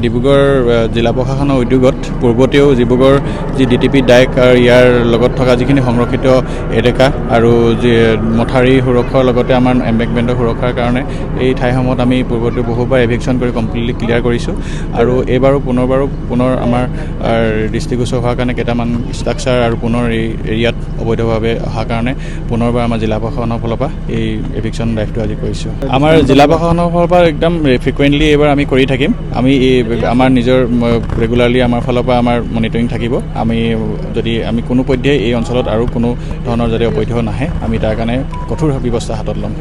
ডিব্ৰুগড় জিলা প্ৰশাসনৰ উদ্যোগত পূৰ্বতেও ডিব্ৰুগড় যি ডিটিপি ডাইক আৰু ইয়াৰ লগত থকা যিখিনি সংৰক্ষিত এলেকা আৰু যি মথাউৰি সুৰক্ষাৰ লগতে আমাৰ এম্বেকমেণ্টৰ সুৰক্ষাৰ কাৰণে এই ঠাইসমূহত আমি পূৰ্বতে বহুবাৰ এভিকশ্যন কৰি কমপ্লিটলি ক্লিয়াৰ কৰিছোঁ আৰু এইবাৰো পুনৰ আমাৰ দৃষ্টিগোচৰ হোৱাৰ কাৰণে কেইটামান ষ্ট্ৰাকচাৰ আৰু পুনৰ এই এৰিয়াত অবৈধভাৱে অহাৰ কাৰণে পুনৰবাৰ আমাৰ জিলা প্ৰশাসনৰ ফালৰ পৰা এই এভিকশ্যন ড্ৰাইভটো আজি কৰিছোঁ। আমাৰ জিলা প্ৰশাসনৰ ফালৰ পৰা একদম ফ্ৰিকুৱেণ্টলি এইবাৰ আমি কৰি থাকিম। আমি আমাৰ নিজৰ ৰেগুলাৰলি আমাৰ ফালৰ পৰা আমাৰ মনিটৰিং থাকিব। যদি আমি কোনো পধ্যেই এই অঞ্চলত আৰু কোনো ধৰণৰ যদি অবৈধ নাহে আমি তাৰ কাৰণে কঠোৰ ব্যৱস্থা হাতত ল'ম।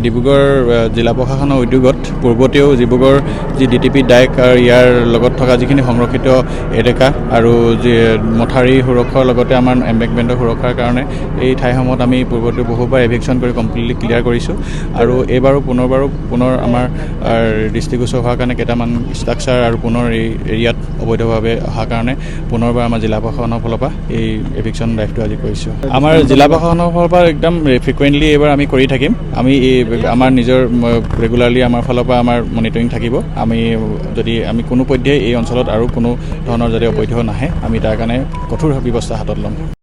ডিব্ৰুগড় জিলা প্ৰশাসনৰ উদ্যোগত পূৰ্বতেও ডিব্ৰুগড় যি ডিটিপি ডাইক আৰু ইয়াৰ লগত থকা যিখিনি সংৰক্ষিত এলেকা আৰু যি মথাউৰি সুৰক্ষাৰ লগতে আমাৰ এম্বেকমেণ্টৰ সুৰক্ষাৰ কাৰণে এই ঠাইসমূহত আমি পূৰ্বতে বহুবাৰ এভিকশ্যন কৰি কমপ্লিটলি ক্লিয়াৰ কৰিছোঁ আৰু এইবাৰো পুনৰ আমাৰ দৃষ্টিগোচৰ হোৱাৰ কাৰণে কেইটামান ষ্ট্ৰাকচাৰ আৰু পুনৰ এই এৰিয়াত অবৈধভাৱে অহাৰ কাৰণে পুনৰবাৰ আমাৰ জিলা প্ৰশাসনৰ ফালৰ পৰা এই এভিকশ্যন ড্ৰাইভটো আজি কৰিছোঁ। আমাৰ জিলা প্ৰশাসনৰ ফালৰ পৰা একদম ফ্ৰিকুৱেণ্টলি এইবাৰ আমি কৰি থাকিম। আমাৰ নিজৰ ৰেগুলাৰলি আমাৰ ফালৰ পৰা আমাৰ মনিটৰিং থাকিব। যদি আমি কোনো পধ্যেই এই অঞ্চলত আৰু কোনো ধৰণৰ যদি অবৈধ নাহে আমি তাৰ কাৰণে কঠোৰ ব্যৱস্থা হাতত ল'ম।